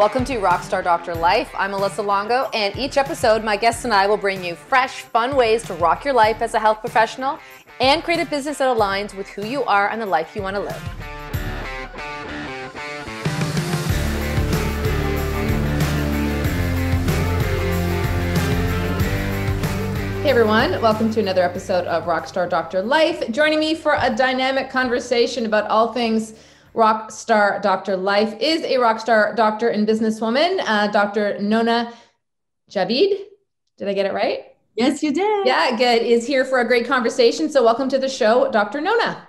Welcome to Rockstar Doctor Life. I'm Alyssa Longo, and each episode, my guests and I will bring you fresh, fun ways to rock your life as a health professional and create a business that aligns with who you are and the life you want to live. Hey everyone, welcome to another episode of Rockstar Doctor Life. Joining me for a dynamic conversation about all things Rockstar Doctor Life is a rockstar doctor and businesswoman, Dr. Nona Djavid. Did I get it right? Yes, you did. Yeah, good. Is here for a great conversation. So welcome to the show, Dr. Nona.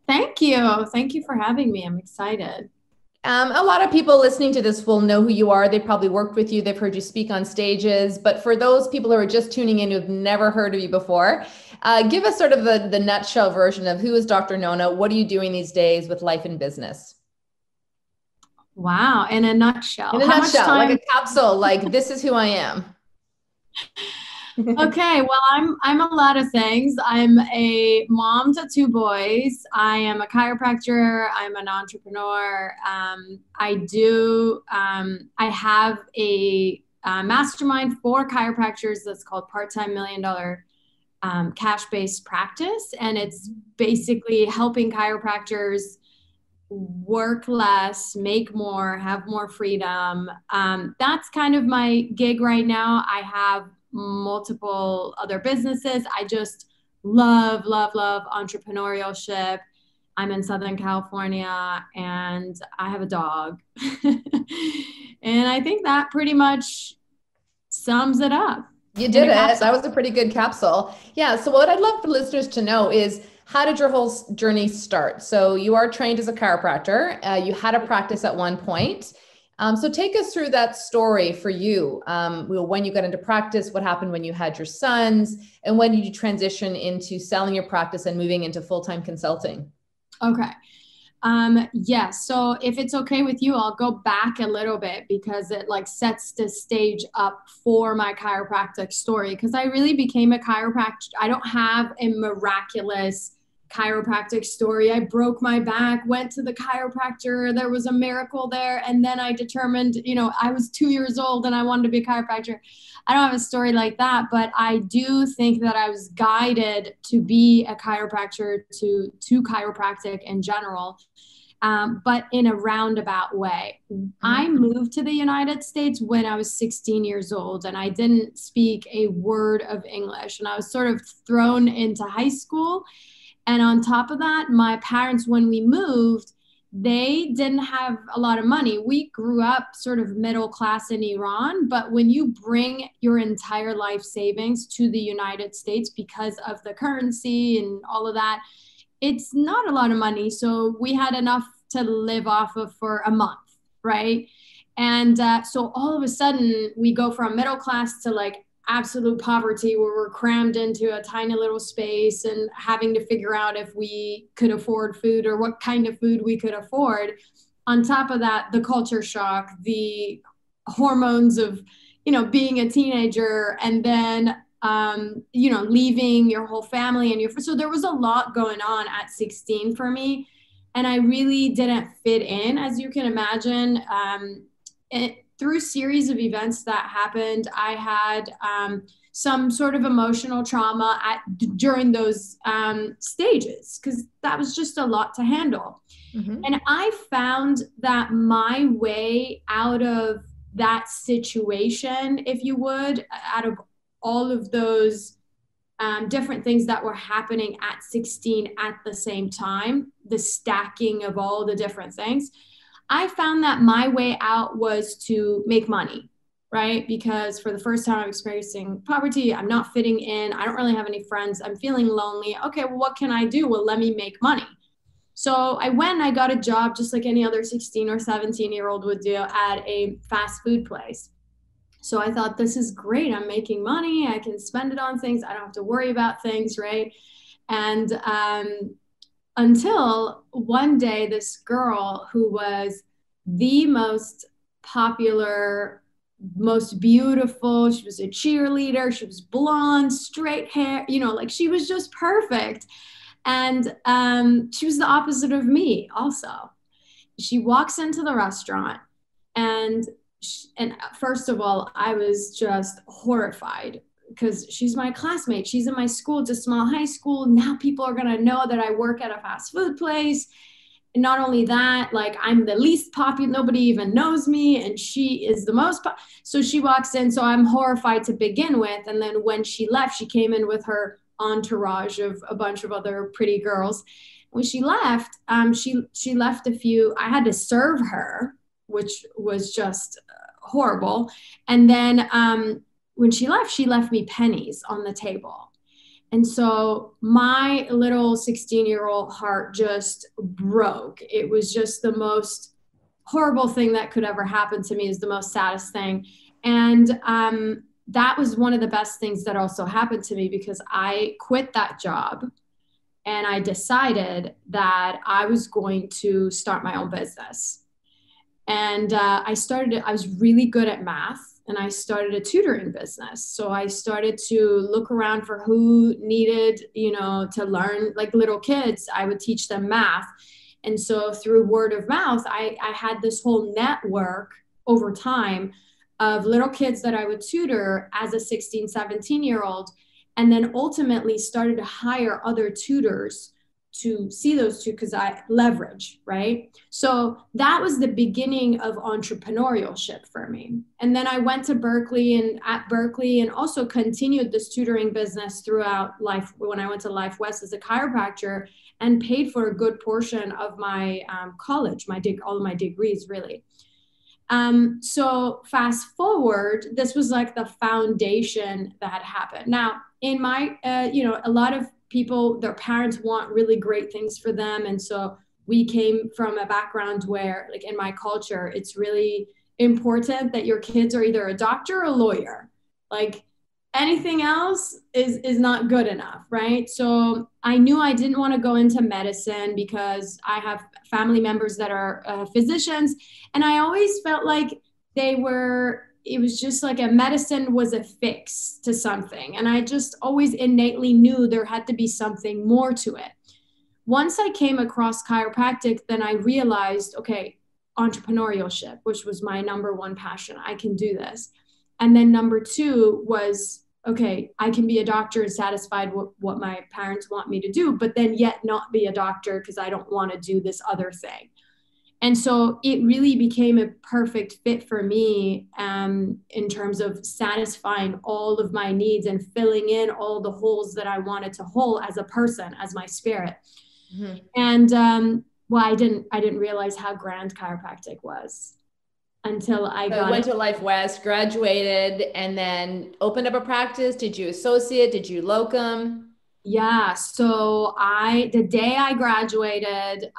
Thank you. Thank you for having me. I'm excited. A lot of people listening to this will know who you are. They've probably worked with you. They've heard you speak on stages. But for those people who are just tuning in who've never heard of you before, give us sort of the nutshell version of who is Dr. Nona? What are you doing these days with life and business? Wow. In a nutshell. In a nutshell, like a capsule, like this is who I am. Okay, well, I'm a lot of things. I'm a mom to two boys. I am a chiropractor. I'm an entrepreneur. I have a mastermind for chiropractors that's called Time Million Dollar cash-based practice, and it's basically helping chiropractors work less, make more, have more freedom. That's kind of my gig right now. I have multiple other businesses. I just love entrepreneurship. I'm in Southern California and I have a dog. And I think that pretty much sums it up. You did it. That was a pretty good capsule. Yeah. So what I'd love for listeners to know is, how did your whole journey start? So you are trained as a chiropractor. You had a practice at one point. So take us through that story for you. When you got into practice, what happened when you had your sons, and when did you transition into selling your practice and moving into full-time consulting? Okay. Yes. So if it's okay with you, I'll go back a little bit because it like sets the stage up for my chiropractic story. Because I really became a chiropractor. I don't have a miraculous chiropractic story. I broke my back, went to the chiropractor. There was a miracle there. And then I determined, I was 2 years old and I wanted to be a chiropractor. I don't have a story like that, but I do think that I was guided to be a chiropractor, to chiropractic in general, but in a roundabout way. Mm-hmm. I moved to the United States when I was 16 years old, and I didn't speak a word of English. And I was sort of thrown into high school. And on top of that, my parents, when we moved, they didn't have a lot of money. We grew up sort of middle class in Iran, but when you bring your entire life savings to the United States because of the currency and all of that, it's not a lot of money. So we had enough to live off of for a month, right? And so all of a sudden, we go from middle class to like absolute poverty, where we're crammed into a tiny little space and having to figure out if we could afford food or what kind of food we could afford. On top of that, the culture shock, the hormones of, being a teenager, and then, leaving your whole family and so there was a lot going on at 16 for me. And I really didn't fit in, as you can imagine. Through a series of events that happened, I had some sort of emotional trauma during those stages, because that was just a lot to handle. Mm-hmm. And I found that my way out of that situation, if you would, out of all of those different things that were happening at 16 at the same time, the stacking of all the different things, I found that my way out was to make money, right? Because for the first time I'm experiencing poverty, I'm not fitting in, I don't really have any friends, I'm feeling lonely. Okay, well, what can I do? Well, let me make money. So I went and I got a job just like any other 16 or 17-year-old would do at a fast food place. So I thought, this is great. I'm making money. I can spend it on things. I don't have to worry about things, right? And until one day, this girl who was the most popular, most beautiful, she was a cheerleader, she was blonde, straight hair, she was just perfect. And she was the opposite of me also. She walks into the restaurant and and first of all, I was just horrified because she's my classmate. She's in my school. It's a small high school. Now people are going to know that I work at a fast food place. And not only that, like I'm the least popular, nobody even knows me, and she is the most. So she walks in, so I'm horrified to begin with. And then when she left, she came in with her entourage of a bunch of other pretty girls. When she left, she left a few. I had to serve her, which was just horrible. And then when she left me pennies on the table. And so my little 16-year-old heart just broke. It was just the most horrible thing that could ever happen to me. Is the most saddest thing. And that was one of the best things that also happened to me, because I quit that job and I decided that I was going to start my own business. And I was really good at math. And I started a tutoring business. So I started to look around for who needed, to learn, like little kids. I would teach them math. And so through word of mouth, I had this whole network over time of little kids that I would tutor as a 16, 17-year-old, and then ultimately started to hire other tutors to see those two, because I leverage, right? So that was the beginning of entrepreneurship for me. And then I went to Berkeley, and at Berkeley, and also continued this tutoring business throughout life when I went to Life West as a chiropractor, and paid for a good portion of my college, all of my degrees, really. So fast forward, this was like the foundation that had happened. Now, in my, a lot of people, their parents want really great things for them. And so we came from a background where, like in my culture, it's really important that your kids are either a doctor or a lawyer. Like anything else is not good enough, right? So I knew I didn't want to go into medicine because I have family members that are physicians. And I always felt like it was just like a medicine was a fix to something. And I just always innately knew there had to be something more to it. Once I came across chiropractic, then I realized, okay, entrepreneurship, which was my number one passion. I can do this. And then number two was, okay, I can be a doctor and satisfied with what my parents want me to do, but then yet not be a doctor because I don't want to do this other thing. And so it really became a perfect fit for me in terms of satisfying all of my needs and filling in all the holes that I wanted to hold as a person, as my spirit. Mm-hmm. And I didn't realize how grand chiropractic was until I went to Life West, graduated, and then opened up a practice. Did you associate? Did you locum? Yeah. So the day I graduated,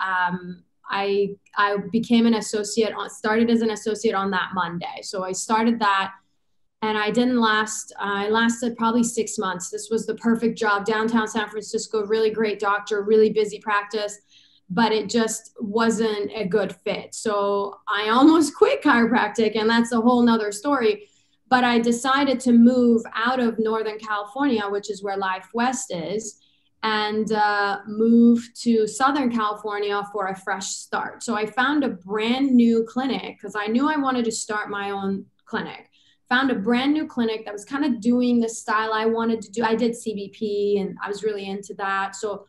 I became an associate, started as an associate on that Monday. So I started that, and I didn't last. I lasted probably 6 months. This was the perfect job, downtown San Francisco, really great doctor, really busy practice, but it just wasn't a good fit. So I almost quit chiropractic, and that's a whole nother story. But I decided to move out of Northern California, which is where Life West is, and move to Southern California for a fresh start. So I found a brand new clinic because I knew I wanted to start my own clinic. Found a brand new clinic that was kind of doing the style I wanted to do. I did CBP and I was really into that. So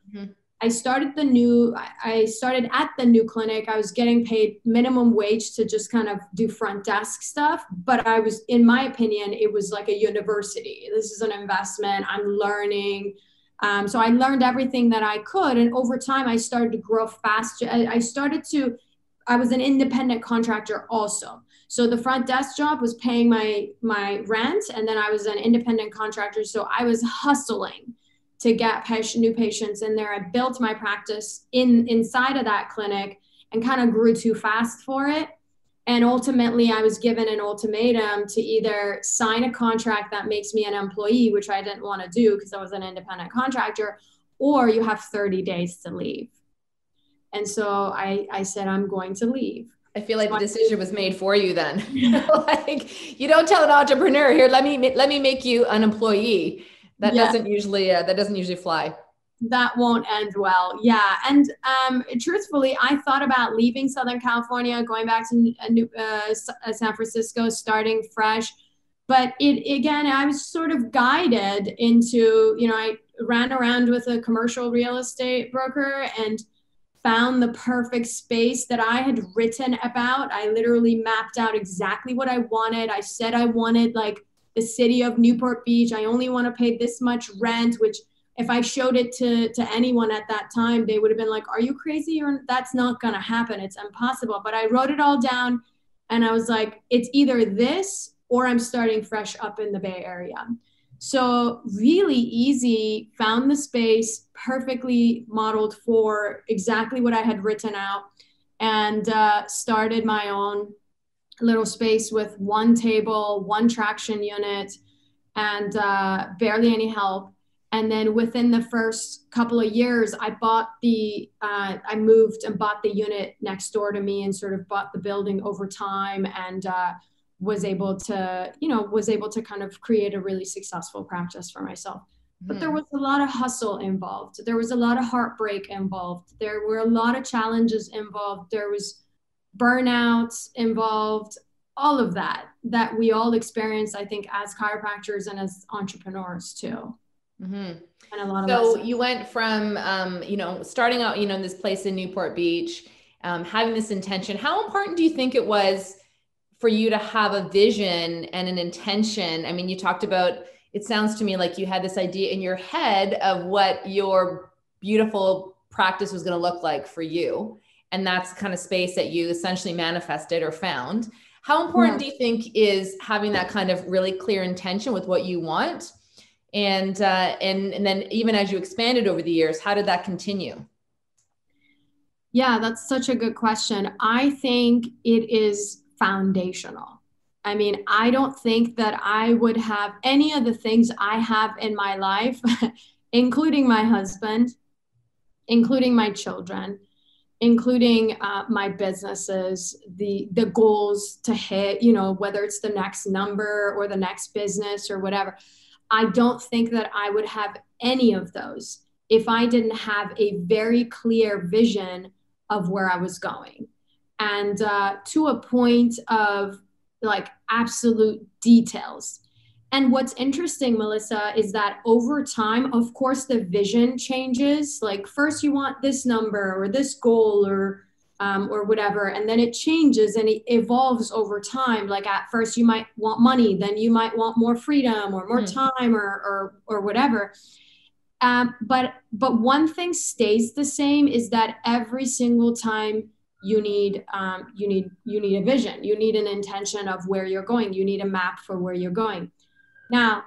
I started at the new clinic. I was getting paid minimum wage to just kind of do front desk stuff. But in my opinion, it was like a university. This is an investment. I'm learning. So I learned everything that I could. And over time, I started to grow faster. I was an independent contractor also. So the front desk job was paying my rent. And then I was an independent contractor. So I was hustling to get new patients in there. I built my practice inside of that clinic and kind of grew too fast for it. And ultimately, I was given an ultimatum to either sign a contract that makes me an employee, which I didn't want to do because I was an independent contractor, or you have 30 days to leave. And so I said, I'm going to leave. I feel like the decision was made for you then. Like, you don't tell an entrepreneur, here, let me make you an employee. That doesn't usually fly. That won't end well. Yeah. And truthfully, I thought about leaving Southern California, going back to San Francisco, starting fresh. But again, I was sort of guided into, I ran around with a commercial real estate broker and found the perfect space that I had written about. I literally mapped out exactly what I wanted. I said I wanted like the city of Newport Beach. I only want to pay this much rent, which if I showed it to anyone at that time, they would have been like, are you crazy? Or that's not going to happen. It's impossible. But I wrote it all down and I was like, it's either this or I'm starting fresh up in the Bay Area. So really easy, found the space, perfectly modeled for exactly what I had written out, and started my own little space with one table, one traction unit, and barely any help. And then within the first couple of years, I moved and bought the unit next door to me and sort of bought the building over time, and was able to kind of create a really successful practice for myself. But there was a lot of hustle involved. There was a lot of heartbreak involved. There were a lot of challenges involved. There was burnouts involved, all of that we all experience, I think, as chiropractors and as entrepreneurs too. And a lot of so you went from, starting out, in this place in Newport Beach, having this intention. How important do you think it was for you to have a vision and an intention? I mean, you talked about, it sounds to me like you had this idea in your head of what your beautiful practice was going to look like for you. And that's the kind of space that you essentially manifested or found. How important do you think is having that kind of really clear intention with what you want? And then even as you expanded over the years, how did that continue? Yeah, that's such a good question. I think it is foundational. I mean, I don't think that I would have any of the things I have in my life, including my husband, including my children, including my businesses, the goals to hit, whether it's the next number or the next business or whatever. I don't think that I would have any of those if I didn't have a very clear vision of where I was going. And to a point of like absolute details. And what's interesting, Melissa, is that over time, of course, the vision changes. Like first you want this number or this goal or whatever, and then it changes and it evolves over time. Like at first you might want money, then you might want more freedom or more time or whatever. But one thing stays the same is that every single time you need a vision, you need an intention of where you're going, you need a map for where you're going. Now,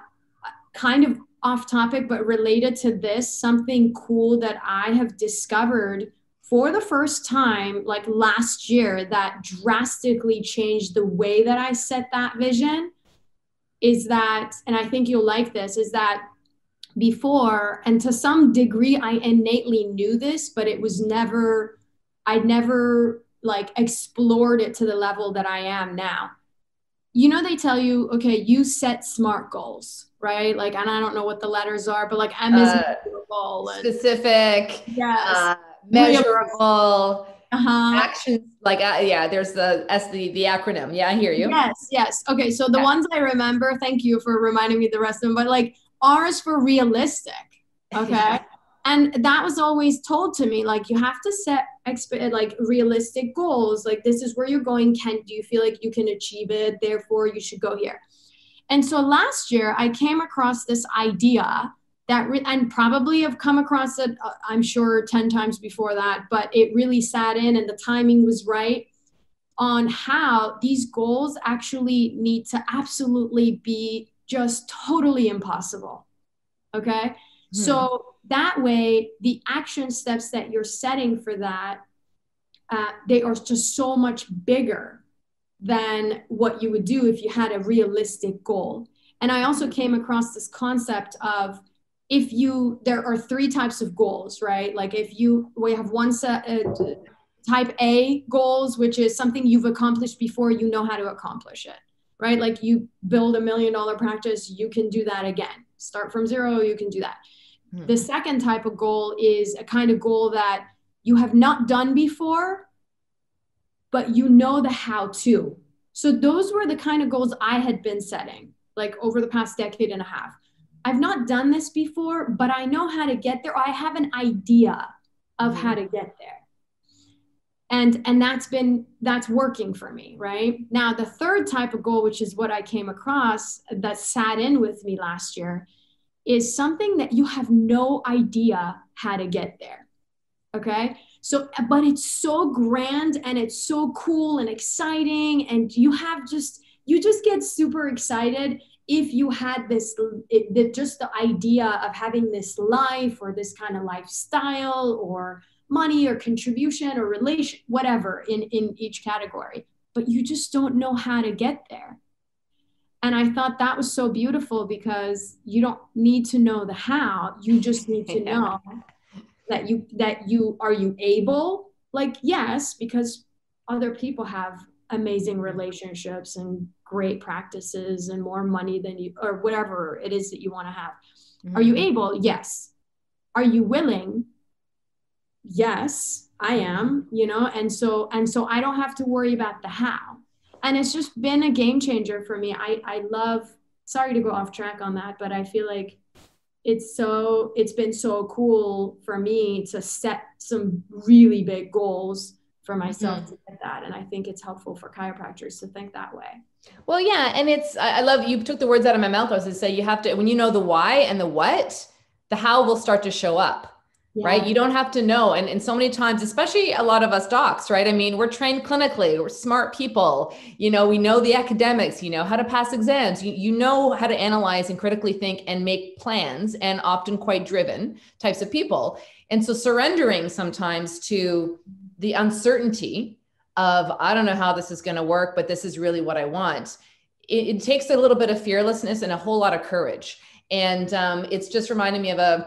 kind of off topic, but related to this, something cool that I have discovered for the first time, like last year, that drastically changed the way that I set that vision is that, and I think you'll like this, is that before, and to some degree, I innately knew this, but I'd never like explored it to the level that I am now. They tell you, okay, you set SMART goals, right? Like, and I don't know what the letters are, but like M is measurable, specific, yes, measurable, actions. Like, there's the acronym. Yeah, I hear you. Yes. Okay, so the ones I remember, thank you for reminding me the rest of them, but like R is for realistic, okay? And that was always told to me, like, you have to set like realistic goals. Like, this is where you're going. Do you feel like you can achieve it? Therefore, you should go here. And so last year, I came across this idea and probably have come across it, I'm sure 10 times before that, but it really sat in and the timing was right on how these goals actually need to absolutely be just totally impossible. Okay. So that way, the action steps that you're setting for that, they are just so much bigger than what you would do if you had a realistic goal. And I also came across this concept of there are three types of goals, right? Like we have one set, type A goals, which is something you've accomplished before, you know how to accomplish it, right? Like you build $1 million practice, you can do that again. Start from zero, you can do that. The second type of goal is a kind of goal that you have not done before, but you know the how to. So those were the kind of goals I had been setting, like over the past decade and a half. I've not done this before, but I know how to get there. I have an idea of how to get there. And that's working for me, right? Now, the third type of goal, which is what I came across that sat in with me last year, is something that you have no idea how to get there. Okay. So, but it's so grand and it's so cool and exciting. And you just get super excited if you had just the idea of having this life or this kind of lifestyle or money or contribution or relation, whatever in each category, but you just don't know how to get there. And I thought that was so beautiful because you don't need to know the how, you just need to know that you are you able, like, yes, because other people have amazing relationships and great practices and more money than you, or whatever it is that you want to have. Are you able? Yes. Are you willing? Yes, I am, and so I don't have to worry about the how. And it's just been a game changer for me. I love, sorry to go off track on that, but I feel like it's been so cool for me to set some really big goals for myself to get that. And I think it's helpful for chiropractors to think that way. Well, yeah. And I love, you took the words out of my mouth. I was to say, you have to, when you know the why and the what, the how will start to show up. Yeah. Right. You don't have to know. And so many times, especially a lot of us docs, right? I mean, we're trained clinically, we're smart people, we know the academics, how to pass exams, you know how to analyze and critically think and make plans, and often quite driven types of people. And so surrendering sometimes to the uncertainty of, I don't know how this is going to work, but this is really what I want. It takes a little bit of fearlessness and a whole lot of courage. And it's just reminding me of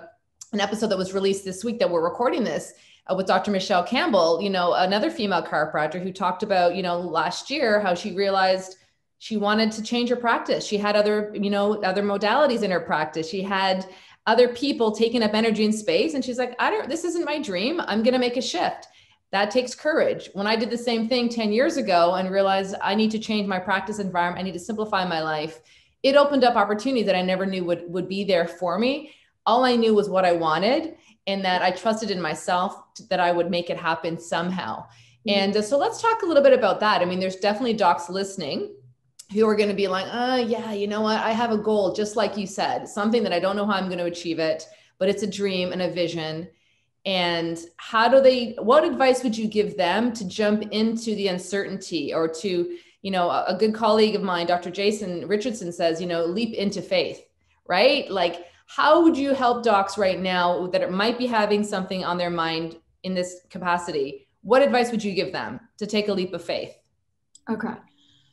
an episode that was released this week that we're recording this with Dr. Michelle Campbell, another female chiropractor who talked about, last year, how she realized she wanted to change her practice. She had other modalities in her practice. She had other people taking up energy and space. And she's like, this isn't my dream. I'm going to make a shift. That takes courage. When I did the same thing 10 years ago and realized I need to change my practice environment, I need to simplify my life, it opened up opportunities that I never knew would be there for me. All I knew was what I wanted, and that I trusted in myself that I would make it happen somehow. And so let's talk a little bit about that. I mean, there's definitely docs listening who are going to be like, yeah, you know what? I have a goal, just like you said, something that I don't know how I'm going to achieve it, but it's a dream and a vision. And what advice would you give them to jump into the uncertainty, or to, a good colleague of mine, Dr. Jason Richardson, says, leap into faith, right? Like, how would you help docs right now that might be having something on their mind in this capacity? What advice would you give them to take a leap of faith? Okay.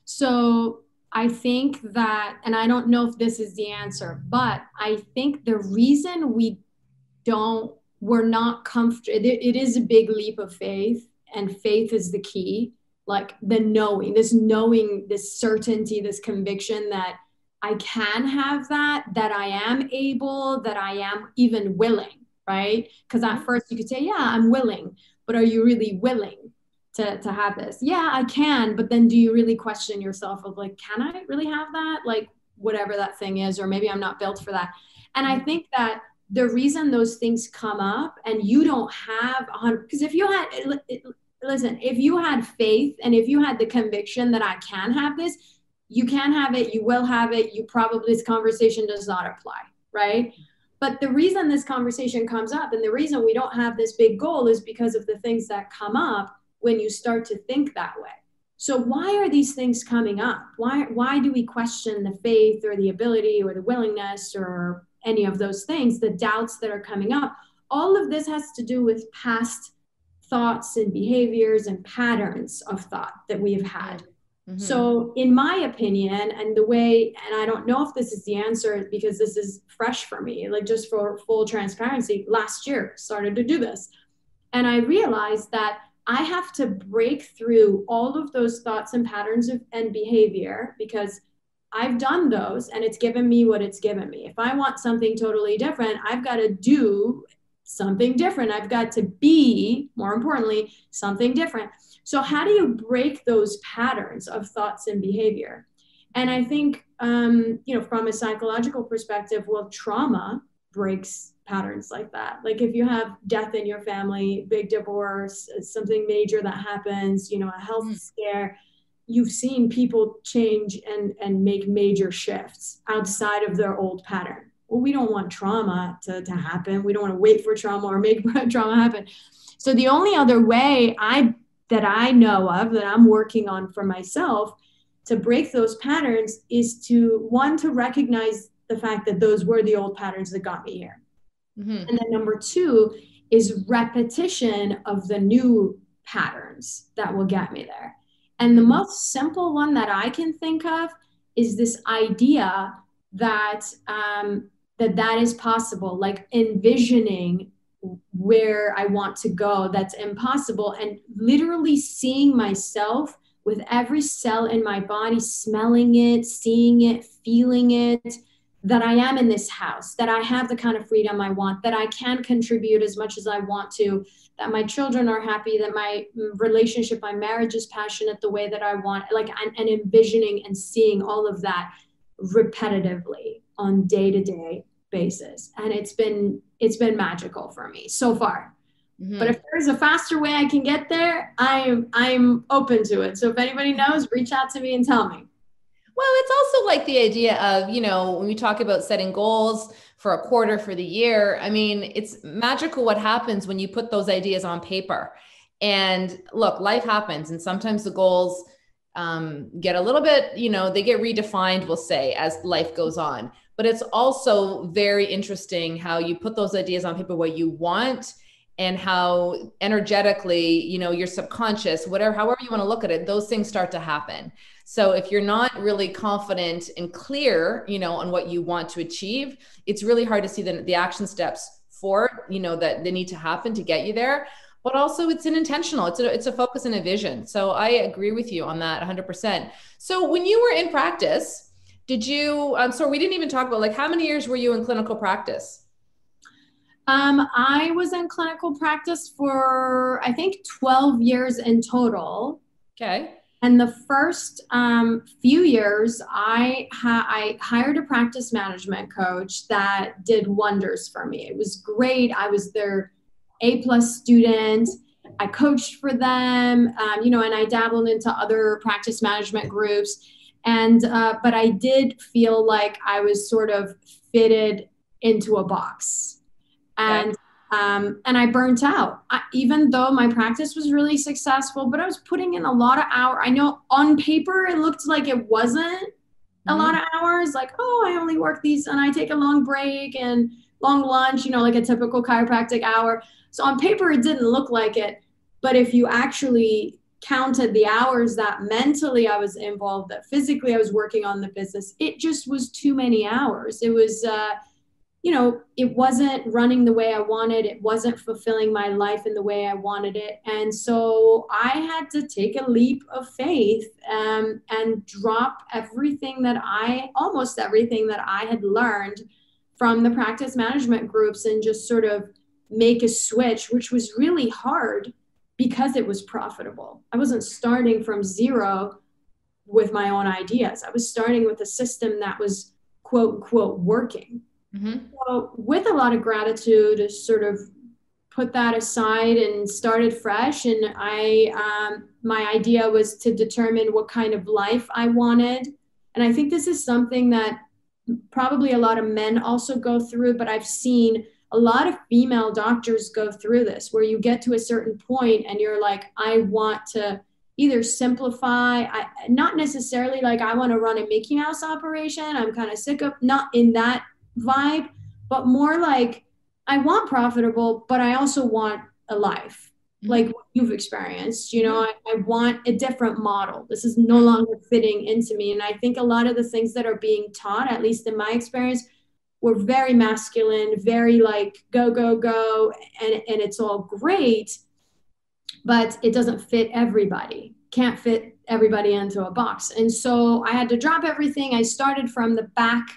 So I think that, and I don't know if this is the answer, but I think the reason we're not comfortable, it is a big leap of faith, and faith is the key. Like this knowing, this certainty, this conviction that I can have that I am able, that I am even willing, right? Because at first you could say, yeah, I'm willing, but are you really willing to have this? Yeah, I can, but then do you really question yourself of like, can I really have that? Like whatever that thing is, or maybe I'm not built for that. And I think that the reason those things come up and you don't have 100, because if you had faith and if you had the conviction that I can have this, you can have it, you will have it, this conversation does not apply, right? But the reason this conversation comes up and the reason we don't have this big goal is because of the things that come up when you start to think that way. So why are these things coming up? Why do we question the faith or the ability or the willingness or any of those things, the doubts that are coming up? All of this has to do with past thoughts and behaviors and patterns of thought that we have had. Mm-hmm. So in my opinion, and I don't know if this is the answer because this is fresh for me, like just for full transparency, last year started to do this. And I realized that I have to break through all of those thoughts and patterns and behavior, because I've done those and it's given me what it's given me. If I want something totally different, I've got to do something different. I've got to be, more importantly, something different. So how do you break those patterns of thoughts and behavior? And I think, from a psychological perspective, well, trauma breaks patterns like that. Like if you have death in your family, big divorce, something major that happens, a health scare, you've seen people change and make major shifts outside of their old pattern. Well, we don't want trauma to happen. We don't want to wait for trauma or make trauma happen. So the only other way that I know of, that I'm working on for myself to break those patterns, is to recognize the fact that those were the old patterns that got me here. And then number two is repetition of the new patterns that will get me there. And the most simple one that I can think of is this idea that that is possible, like envisioning where I want to go that's impossible, and literally seeing myself with every cell in my body, smelling it, seeing it, feeling it, that I am in this house, that I have the kind of freedom I want, that I can contribute as much as I want to, that my children are happy, that my relationship, my marriage is passionate the way that I want, like, and envisioning and seeing all of that repetitively on day-to-day basis. And it's been magical for me so far. But if there's a faster way I can get there, I'm open to it. So if anybody knows, reach out to me and tell me. Well, it's also like the idea of, when we talk about setting goals for a quarter, for the year, I mean, it's magical what happens when you put those ideas on paper. And look, life happens. And sometimes the goals get a little bit, they get redefined, we'll say, as life goes on. But it's also very interesting how you put those ideas on paper, what you want, and how energetically, your subconscious, however you want to look at it, those things start to happen. So if you're not really confident and clear, on what you want to achieve, it's really hard to see the action steps for, that they need to happen to get you there. But also it's an intentional, it's a focus and a vision. So I agree with you on that 100%. So when you were in practice, did you, so we didn't even talk about, like, how many years were you in clinical practice? I was in clinical practice for, I think, 12 years in total. Okay. And the first few years, I hired a practice management coach that did wonders for me. It was great. I was their A+ student. I coached for them, and I dabbled into other practice management groups. And but I did feel like I was sort of fitted into a box. And I burnt out. Even though my practice was really successful, but I was putting in a lot of hours. I know on paper it looked like it wasn't a lot of hours. Like, oh, I only work these, and I take a long break and long lunch, like a typical chiropractic hour. So on paper it didn't look like it. But if you actually counted the hours that mentally I was involved, that physically I was working on the business, it just was too many hours. It was it wasn't running the way I wanted. It wasn't fulfilling my life in the way I wanted it. And so I had to take a leap of faith and drop almost everything that I had learned from the practice management groups, and just sort of make a switch, which was really hard because it was profitable. I wasn't starting from zero with my own ideas. I was starting with a system that was, quote unquote, working. So with a lot of gratitude, sort of put that aside and started fresh. And my idea was to determine what kind of life I wanted. And I think this is something that probably a lot of men also go through, but I've seen a lot of female doctors go through this, where you get to a certain point and you're like, I want to either simplify, not necessarily like I want to run a Mickey Mouse operation. I'm kind of sick of, not in that vibe, but more like I want profitable, but I also want a life like what you've experienced. I want a different model. This is no longer fitting into me. And I think a lot of the things that are being taught, at least in my experience, were very masculine, very like go, go, go. And it's all great, but it doesn't fit everybody. Can't fit everybody into a box. And so I had to drop everything. I started from the back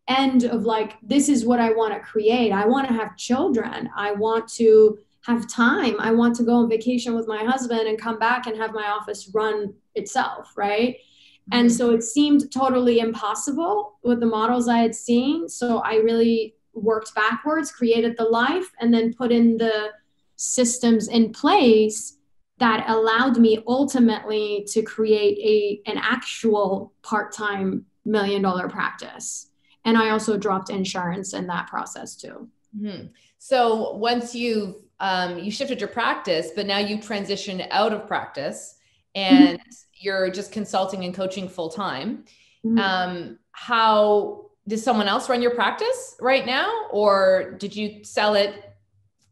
end of like, this is what I want to create. I want to have children. I want to have time. I want to go on vacation with my husband and come back and have my office run itself, right? Mm-hmm. And so it seemed totally impossible with the models I had seen. So I really worked backwards, created the life, and then put in the systems in place that allowed me ultimately to create an actual part-time $1 million practice. And I also dropped insurance in that process too. Mm-hmm. So once you shifted your practice, but now you transitioned out of practice and you're just consulting and coaching full time. How does someone else run your practice right now? Or did you sell it,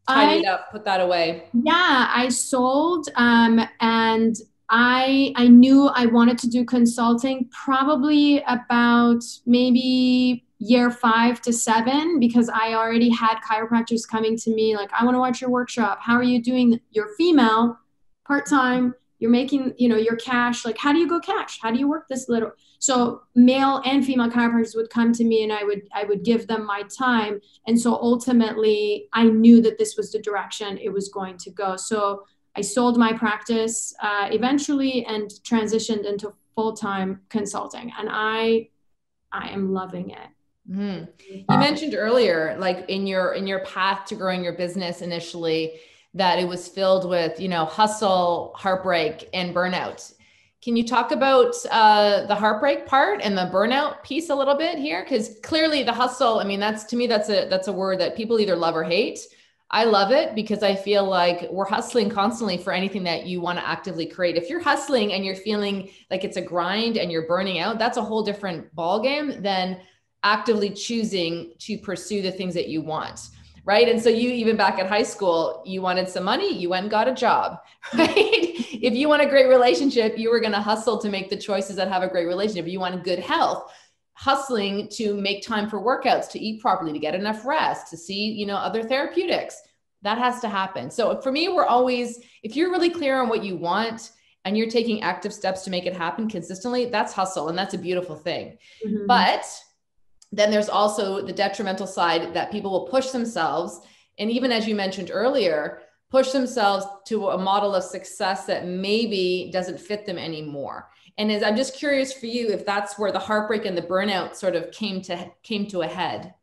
tidy it up, put that away? Yeah, I sold, and I knew I wanted to do consulting probably about maybe year 5 to 7, because I already had chiropractors coming to me like, I want to watch your workshop. How are you doing? You're female, part-time, you're making, your cash. Like, how do you go cash? How do you work this little? So male and female chiropractors would come to me and I would give them my time. And so ultimately I knew that this was the direction it was going to go. So I sold my practice eventually and transitioned into full-time consulting. And I am loving it. Mm. You mentioned earlier, like in your path to growing your business initially, that it was filled with, hustle, heartbreak, and burnout. Can you talk about the heartbreak part and the burnout piece a little bit here? Because clearly the hustle, I mean, that's a word that people either love or hate. I love it because I feel like we're hustling constantly for anything that you want to actively create. If you're hustling and you're feeling like it's a grind and you're burning out, that's a whole different ballgame than actively choosing to pursue the things that you want. Right. And so you, even back at high school, you wanted some money, you went and got a job, right? If you want a great relationship, you were going to hustle to make the choices that have a great relationship. If you want good health, hustling to make time for workouts, to eat properly, to get enough rest, to see, other therapeutics. That has to happen. So for me, we're always, if you're really clear on what you want and you're taking active steps to make it happen consistently, that's hustle. And that's a beautiful thing. Mm-hmm. But then there's also the detrimental side that people will push themselves. And even as you mentioned earlier, push themselves to a model of success that maybe doesn't fit them anymore. And I'm just curious for you, if that's where the heartbreak and the burnout sort of came to a head.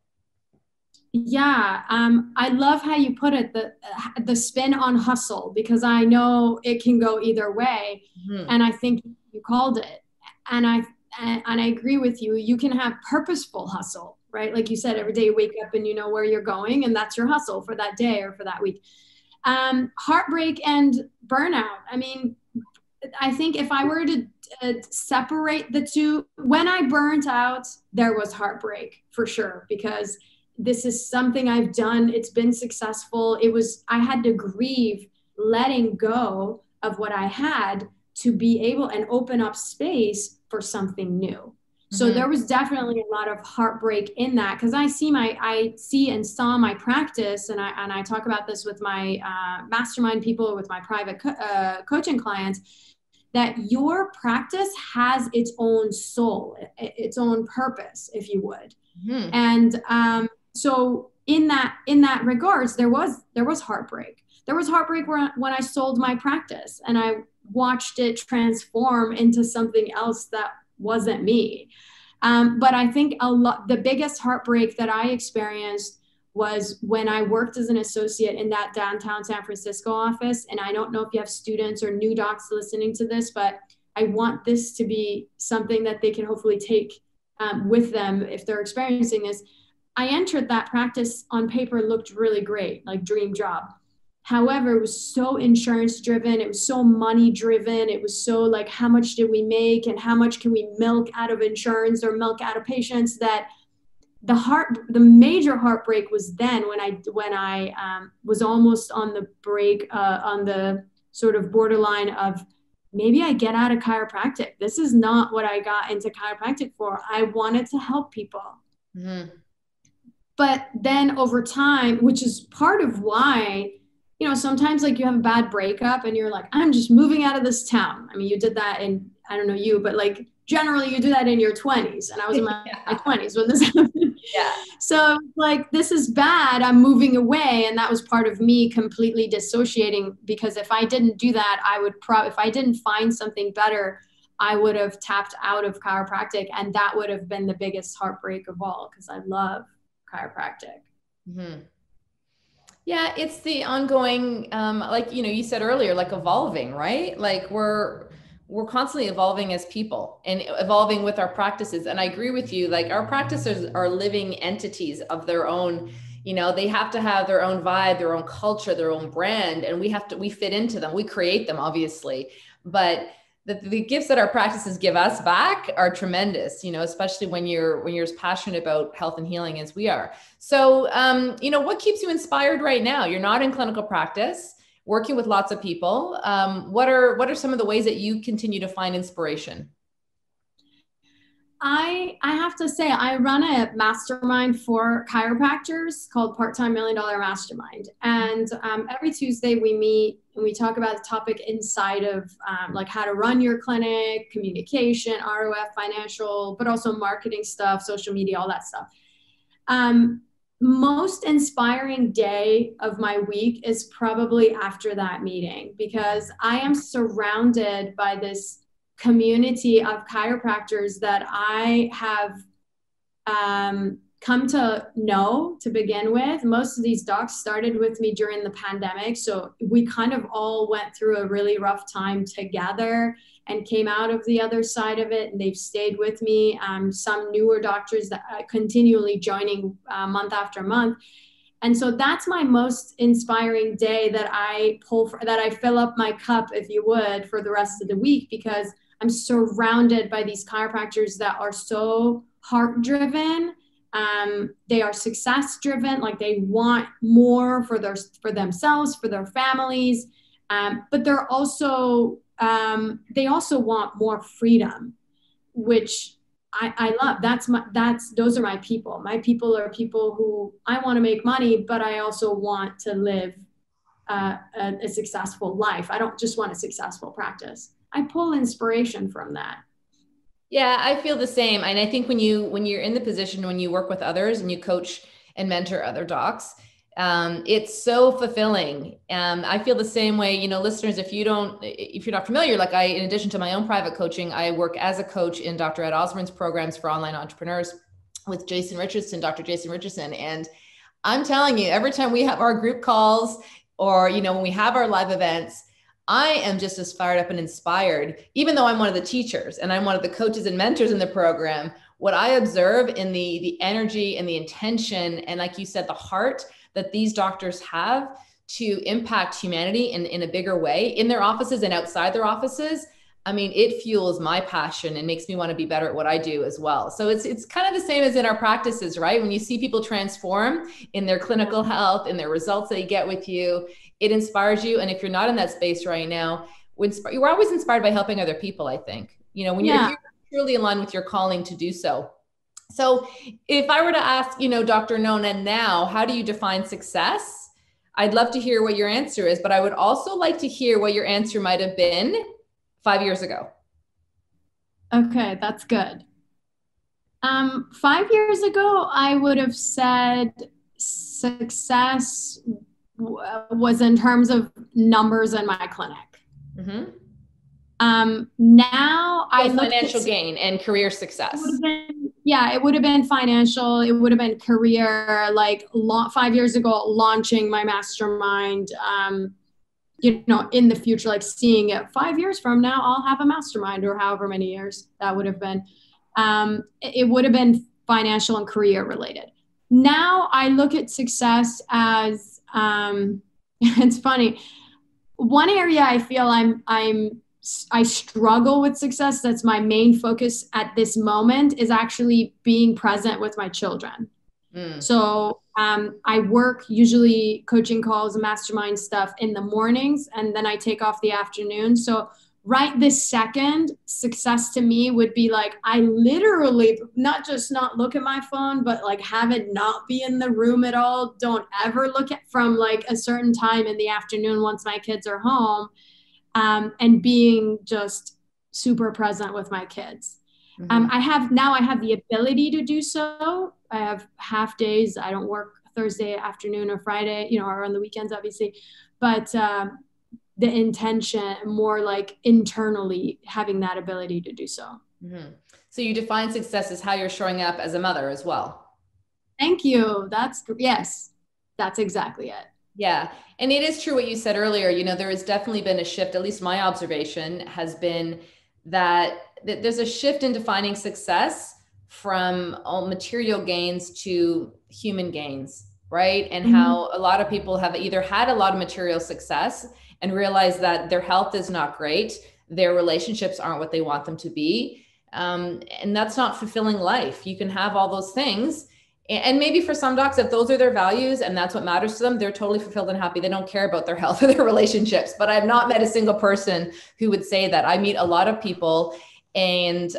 Yeah. I love how you put it, the spin on hustle, because I know it can go either way. Mm-hmm. And I think you called it. And I agree with you. You can have purposeful hustle, right? Like you said, every day you wake up and you know where you're going, and that's your hustle for that day or for that week. Heartbreak and burnout. I mean, I think if I were to separate the two, when I burnt out, there was heartbreak for sure, because this is something I've done. It's been successful. I had to grieve letting go of what I had to be able and open up space for something new. Mm-hmm. So there was definitely a lot of heartbreak in that, because I see and saw my practice, and I talk about this with my mastermind people, with my private coaching clients, that your practice has its own soul, its own purpose, if you would. Mm-hmm. And so in that regards, there was heartbreak. There was heartbreak when I sold my practice and I watched it transform into something else that wasn't me. But I think the biggest heartbreak that I experienced was when I worked as an associate in that downtown San Francisco office. And I don't know if you have students or new docs listening to this, but I want this to be something that they can hopefully take with them if they're experiencing this. I entered that practice, on paper looked really great, like dream job. However, it was so insurance driven. It was so money driven. It was so like, how much did we make and how much can we milk out of insurance or milk out of patients, that the major heartbreak was then when I was almost on the break, on the sort of borderline of maybe I get out of chiropractic. This is not what I got into chiropractic for. I wanted to help people. Mm-hmm. But then over time, which is part of why, sometimes like you have a bad breakup and you're like, I'm just moving out of this town. I mean, you did that I don't know you, but like generally you do that in your 20s. And I was in my Yeah. 20s when this happened. Yeah. So like, this is bad. I'm moving away. And that was part of me completely dissociating, because if I didn't do that, I would if I didn't find something better, I would have tapped out of chiropractic. And that would have been the biggest heartbreak of all, because I love chiropractic. Mm-hmm. Yeah, it's the ongoing, like, you know, you said earlier, like evolving, right? Like we're constantly evolving as people and evolving with our practices. And I agree with you, like our practices are living entities of their own, you know, they have to have their own vibe, their own culture, their own brand, and we fit into them. We create them, obviously, but the gifts that our practices give us back are tremendous, you know, especially when you're as passionate about health and healing as we are. So, you know, what keeps you inspired right now? You're not in clinical practice, working with lots of people. What are some of the ways that you continue to find inspiration? I have to say, I run a mastermind for chiropractors called Time Million Dollar Mastermind. And every Tuesday we meet and we talk about the topic inside of like how to run your clinic, communication, ROF, financial, but also marketing stuff, social media, all that stuff. Most inspiring day of my week is probably after that meeting, because I am surrounded by this community of chiropractors that I have come to know to begin with. Most of these docs started with me during the pandemic. So we kind of all went through a really rough time together and came out of the other side of it. And they've stayed with me. Some newer doctors that continually joining month after month. And so that's my most inspiring day that I pull for, that I fill up my cup, if you would, for the rest of the week, because I'm surrounded by these chiropractors that are so heart driven. They are success driven, like they want more for themselves, for their families. But they're also, they also want more freedom, which I love. Those are my people. My people are people who I want to make money, but I also want to live a successful life. I don't just want a successful practice. I pull inspiration from that. Yeah, I feel the same. And I think when you're in the position, when you work with others and you coach and mentor other docs, it's so fulfilling. I feel the same way, you know, listeners, if you're not familiar, like in addition to my own private coaching, I work as a coach in Dr. Ed Osborne's programs for online entrepreneurs with Dr. Jason Richardson. And I'm telling you, every time we have our group calls or, you know, when we have our live events, I am just as fired up and inspired, even though I'm one of the teachers and I'm one of the coaches and mentors in the program. What I observe in the energy and the intention, and like you said, the heart that these doctors have to impact humanity in a bigger way in their offices and outside their offices. I mean, it fuels my passion and makes me want to be better at what I do as well. So it's kind of the same as in our practices, right? When you see people transform in their clinical health, in their results they get with you, it inspires you. And if you're not in that space right now, you're always inspired by helping other people, I think. You know, when you're truly in line with your calling to do so. So if I were to ask, you know, Dr. Nona now, how do you define success? I'd love to hear what your answer is, but I would also like to hear what your answer might have been 5 years ago. Okay, that's good. 5 years ago, I would have said success was in terms of numbers in my clinic. Mm-hmm. Now I look at financial gain and career success. It would have been financial. It would have been career. Like 5 years ago, launching my mastermind. You know, in the future, like seeing it 5 years from now, I'll have a mastermind, or however many years that would have been. It would have been financial and career related. Now I look at success as, it's funny. One area I feel I struggle with success, that's my main focus at this moment, is actually being present with my children. So I work usually coaching calls and mastermind stuff in the mornings, and then I take off the afternoon. So right this second, success to me would be like, I literally not look at my phone, but like have it not be in the room at all. Don't ever look at from like a certain time in the afternoon once my kids are home, and being just super present with my kids. Mm-hmm. I have the ability to do so. I have half days. I don't work Thursday afternoon or Friday, or on the weekends, obviously. But the intention, more like internally having that ability to do so. Mm-hmm. So you define success as how you're showing up as a mother as well. Thank you. Yes, that's exactly it. Yeah. And it is true what you said earlier. There has definitely been a shift, at least my observation has been that there's a shift in defining success from all material gains to human gains, right? And how a lot of people have either had a lot of material success and realize that their health is not great, their relationships aren't what they want them to be. And that's not fulfilling life. You can have all those things. And maybe for some docs, if those are their values and that's what matters to them, they're totally fulfilled and happy. They don't care about their health or their relationships. But I've not met a single person who would say that. I meet a lot of people and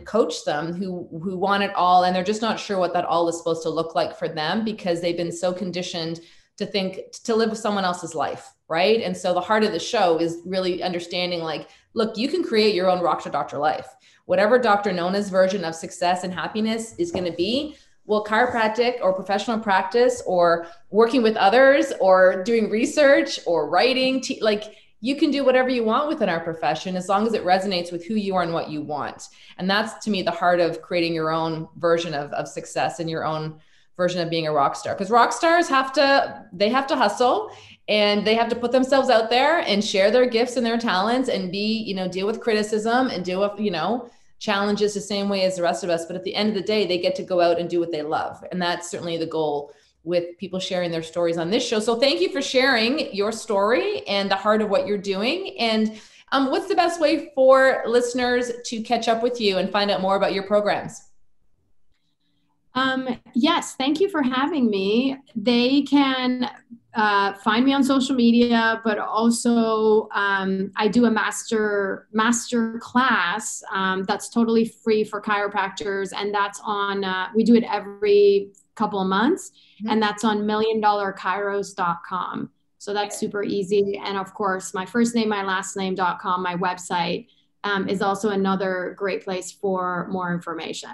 coach them who want it all. And they're just not sure what that all is supposed to look like for them because they've been so conditioned to live with someone else's life. Right. And so the heart of the show is really understanding like, look, you can create your own rockstar doctor life. Whatever Dr. Nona's version of success and happiness is going to be, well, chiropractic or professional practice or working with others or doing research or writing, like you can do whatever you want within our profession as long as it resonates with who you are and what you want. And that's to me the heart of creating your own version of success and your own version of being a rock star. Because rock stars have to hustle and they have to put themselves out there and share their gifts and their talents and deal with criticism and deal with, challenges the same way as the rest of us. But at the end of the day, they get to go out and do what they love. And that's certainly the goal with people sharing their stories on this show. So thank you for sharing your story and the heart of what you're doing. And what's the best way for listeners to catch up with you and find out more about your programs? Yes, thank you for having me. They can find me on social media, but also I do a master class that's totally free for chiropractors, and that's on. We do it every couple of months, and that's on milliondollarchiros.com. So that's super easy. And of course, my first name, my last name.com, my website is also another great place for more information.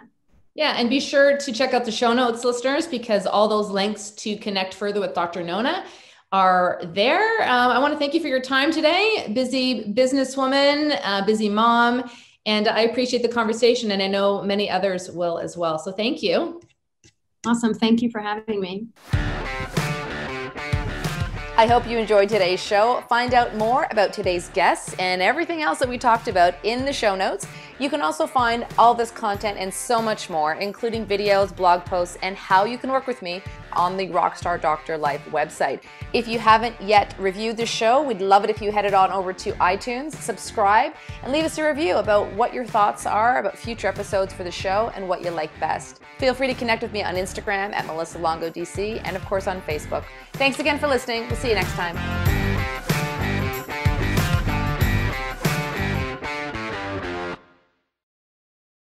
Yeah, and be sure to check out the show notes, listeners, because all those links to connect further with Dr. Nona are there. I want to thank you for your time today. Busy businesswoman, busy mom, and I appreciate the conversation, and I know many others will as well. So thank you. Awesome. Thank you for having me. I hope you enjoyed today's show. Find out more about today's guests and everything else that we talked about in the show notes. You can also find all this content and so much more, including videos, blog posts, and how you can work with me on the Rockstar Doctor Life website. If you haven't yet reviewed the show, we'd love it if you headed on over to iTunes, subscribe, and leave us a review about what your thoughts are about future episodes for the show and what you like best. Feel free to connect with me on Instagram at Melissa Longo DC and of course on Facebook. Thanks again for listening. We'll see you next time.